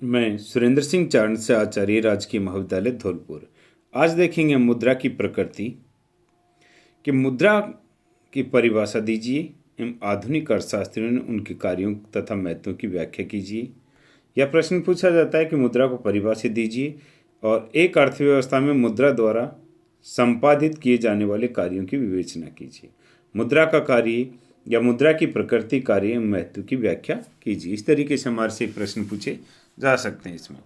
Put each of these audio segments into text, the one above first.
मैं सुरेंद्र सिंह चारण से आचार्य राजकीय महाविद्यालय धौलपुर। आज देखेंगे मुद्रा की प्रकृति कि मुद्रा की परिभाषा दीजिए एवं आधुनिक अर्थशास्त्रियों ने उनके कार्यों तथा महत्व की व्याख्या कीजिए। यह प्रश्न पूछा जाता है कि मुद्रा को परिभाषित दीजिए और एक अर्थव्यवस्था में मुद्रा द्वारा संपादित किए जाने वाले कार्यों की विवेचना कीजिए। मुद्रा का कार्य या मुद्रा की प्रकृति, कार्य एवं महत्व की व्याख्या कीजिए। इस तरीके से हमारे से प्रश्न पूछे जा सकते हैं इसमें।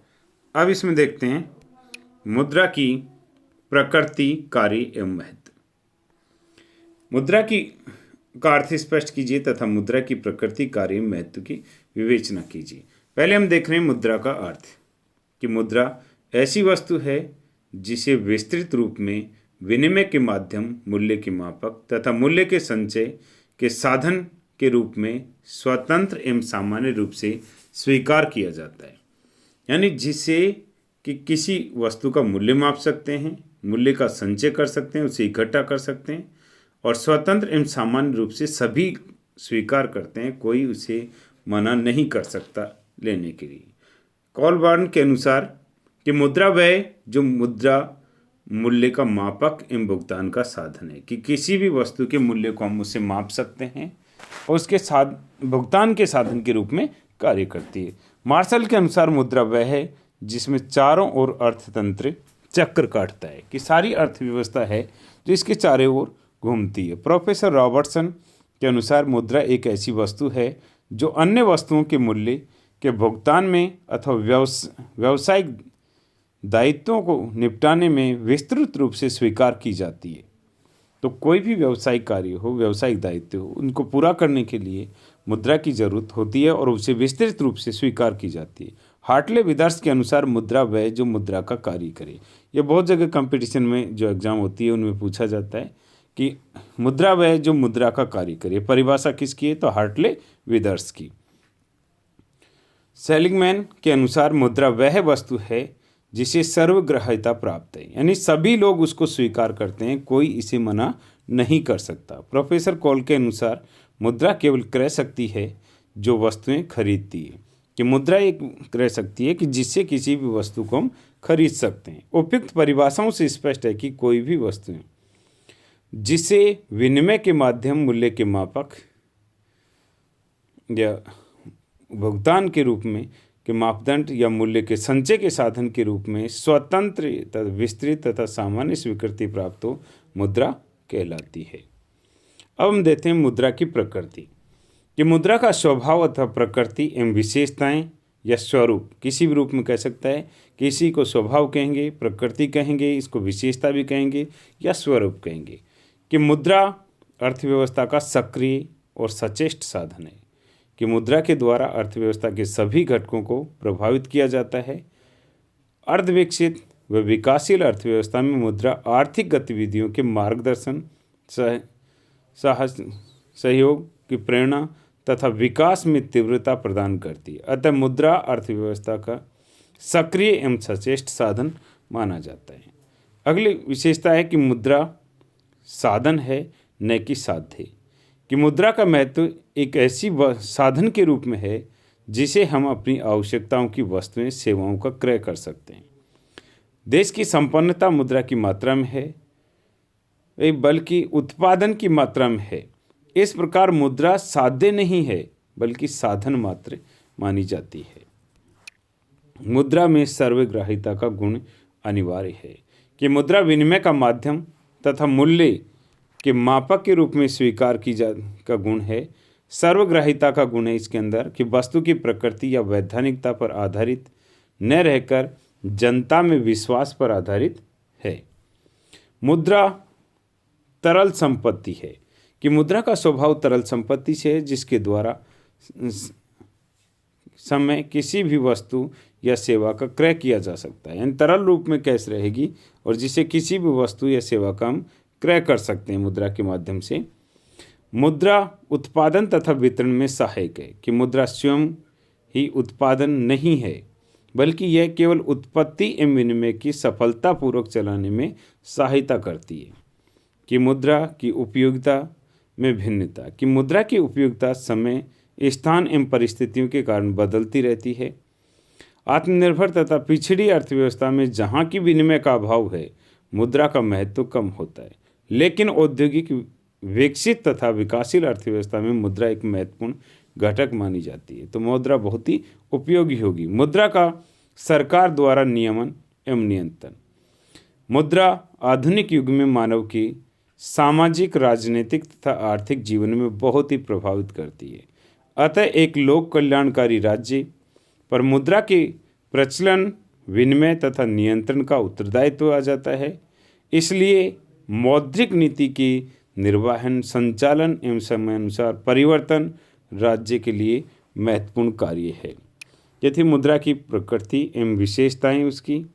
अब इसमें देखते हैं मुद्रा की प्रकृति, कार्य एवं महत्व। मुद्रा की का अर्थ स्पष्ट कीजिए तथा मुद्रा की प्रकृति, कार्य एवं महत्व की विवेचना कीजिए। पहले हम देख रहे हैं मुद्रा का अर्थ कि मुद्रा ऐसी वस्तु है जिसे विस्तृत रूप में विनिमय के माध्यम, मूल्य के मापक तथा मूल्य के संचय के साधन के रूप में स्वतंत्र एवं सामान्य रूप से स्वीकार किया जाता है। यानी जिससे कि किसी वस्तु का मूल्य माप सकते हैं, मूल्य का संचय कर सकते हैं, उसे इकट्ठा कर सकते हैं और स्वतंत्र एवं सामान्य रूप से सभी स्वीकार करते हैं, कोई उसे मना नहीं कर सकता लेने के लिए। कॉलबर्न के अनुसार कि मुद्रा वह जो मुद्रा मूल्य का मापक एवं भुगतान का साधन है, कि किसी भी वस्तु के मूल्य को हम उससे माप सकते हैं और उसके साथ भुगतान के साधन के रूप में कार्य करती है। मार्शल के अनुसार मुद्रा वह है जिसमें चारों ओर अर्थतंत्र चक्र काटता है, कि सारी अर्थव्यवस्था है जो इसके चारों ओर घूमती है। प्रोफेसर रॉबर्टसन के अनुसार मुद्रा एक ऐसी वस्तु है जो अन्य वस्तुओं के मूल्य के भुगतान में अथवा व्यावसायिक दायित्वों को निपटाने में विस्तृत रूप से स्वीकार की जाती है। तो कोई भी व्यावसायिक कार्य हो, व्यावसायिक दायित्व हो, उनको पूरा करने के लिए मुद्रा की जरूरत होती है और उसे विस्तृत रूप से स्वीकार की जाती है। हार्टले विदर्स के अनुसार मुद्रा वह जो मुद्रा का कार्य करे। यह बहुत जगह कंपटीशन में जो एग्जाम होती है उनमें पूछा जाता है कि मुद्रा वह जो मुद्रा का कार्य करे। परिभाषा किसकी है? तो हार्टले विदर्स की। सेलिंगमैन के अनुसार मुद्रा वह वस्तु है जिसे सर्वग्राह्यता प्राप्त है, यानी सभी लोग उसको स्वीकार करते हैं, कोई इसे मना नहीं कर सकता। प्रोफेसर कॉल के अनुसार मुद्रा केवल क्रय शक्ति है जो वस्तुएं खरीदती है, कि मुद्रा एक क्रय शक्ति है कि जिससे किसी भी वस्तु को हम खरीद सकते हैं। उपयुक्त परिभाषाओं से स्पष्ट है कि कोई भी वस्तुएं जिसे विनिमय के माध्यम, मूल्य के मापक या भुगतान के रूप में के मापदंड या मूल्य के संचय के साधन के रूप में स्वतंत्र तथा विस्तृत तथा सामान्य स्वीकृति प्राप्त हो, मुद्रा कहलाती है। अब हम देखते हैं मुद्रा की प्रकृति, कि मुद्रा का स्वभाव अथवा प्रकृति एवं विशेषताएं या स्वरूप किसी भी रूप में कह सकता है। किसी को स्वभाव कहेंगे, प्रकृति कहेंगे, इसको विशेषता भी कहेंगे या स्वरूप कहेंगे। कि मुद्रा अर्थव्यवस्था का सक्रिय और सचेष्ट साधन है, कि मुद्रा के द्वारा अर्थव्यवस्था के सभी घटकों को प्रभावित किया जाता है। अर्धविकसित व विकासशील अर्थव्यवस्था में मुद्रा आर्थिक गतिविधियों के मार्गदर्शन, सहयोग की प्रेरणा तथा विकास में तीव्रता प्रदान करती है। अतः मुद्रा अर्थव्यवस्था का सक्रिय एवं सचेष्ट साधन माना जाता है। अगली विशेषता है कि मुद्रा साधन है न कि साध्य, कि मुद्रा का महत्व एक ऐसी साधन के रूप में है जिसे हम अपनी आवश्यकताओं की वस्तुएं, सेवाओं का क्रय कर सकते हैं। देश की संपन्नता मुद्रा की मात्रा में है, बल्कि उत्पादन की मात्रा में है। इस प्रकार मुद्रा साध्य नहीं है बल्कि साधन मात्र मानी जाती है। मुद्रा में सर्वग्राह्यता का गुण अनिवार्य है, कि मुद्रा विनिमय का माध्यम तथा मूल्य के मापक के रूप में स्वीकार की का गुण है। सर्वग्राह्यता का गुण है इसके अंदर कि वस्तु की प्रकृति या वैधानिकता पर आधारित न रहकर जनता में विश्वास पर आधारित है। मुद्रा तरल संपत्ति है, कि मुद्रा का स्वभाव तरल संपत्ति से है जिसके द्वारा समय किसी भी वस्तु या सेवा का क्रय किया जा सकता है। यानी तरल रूप में कैश रहेगी और जिसे किसी भी वस्तु या सेवा का हम क्रय कर सकते हैं मुद्रा के माध्यम से। मुद्रा उत्पादन तथा वितरण में सहायक है, कि मुद्रा स्वयं ही उत्पादन नहीं है बल्कि यह केवल उत्पत्ति एवं विनिमय की सफलतापूर्वक चलाने में सहायता करती है। कि मुद्रा की उपयोगिता में भिन्नता, कि मुद्रा की उपयोगिता समय, स्थान एवं परिस्थितियों के कारण बदलती रहती है। आत्मनिर्भर तथा पिछड़ी अर्थव्यवस्था में जहाँ की विनिमय का अभाव है, मुद्रा का महत्व कम होता है। लेकिन औद्योगिक विकसित तथा विकासशील अर्थव्यवस्था में मुद्रा एक महत्वपूर्ण घटक मानी जाती है। तो मुद्रा बहुत ही उपयोगी होगी। मुद्रा का सरकार द्वारा नियमन एवं नियंत्रण। मुद्रा आधुनिक युग में मानव की सामाजिक, राजनीतिक तथा आर्थिक जीवन में बहुत ही प्रभावित करती है। अतः एक लोक कल्याणकारी राज्य पर मुद्रा के प्रचलन, विनिमय तथा नियंत्रण का उत्तरदायित्व आ जाता है। इसलिए मौद्रिक नीति की निर्वहन, संचालन एवं समयानुसार परिवर्तन राज्य के लिए महत्वपूर्ण कार्य है। ये थी मुद्रा की प्रकृति एवं विशेषताएं उसकी।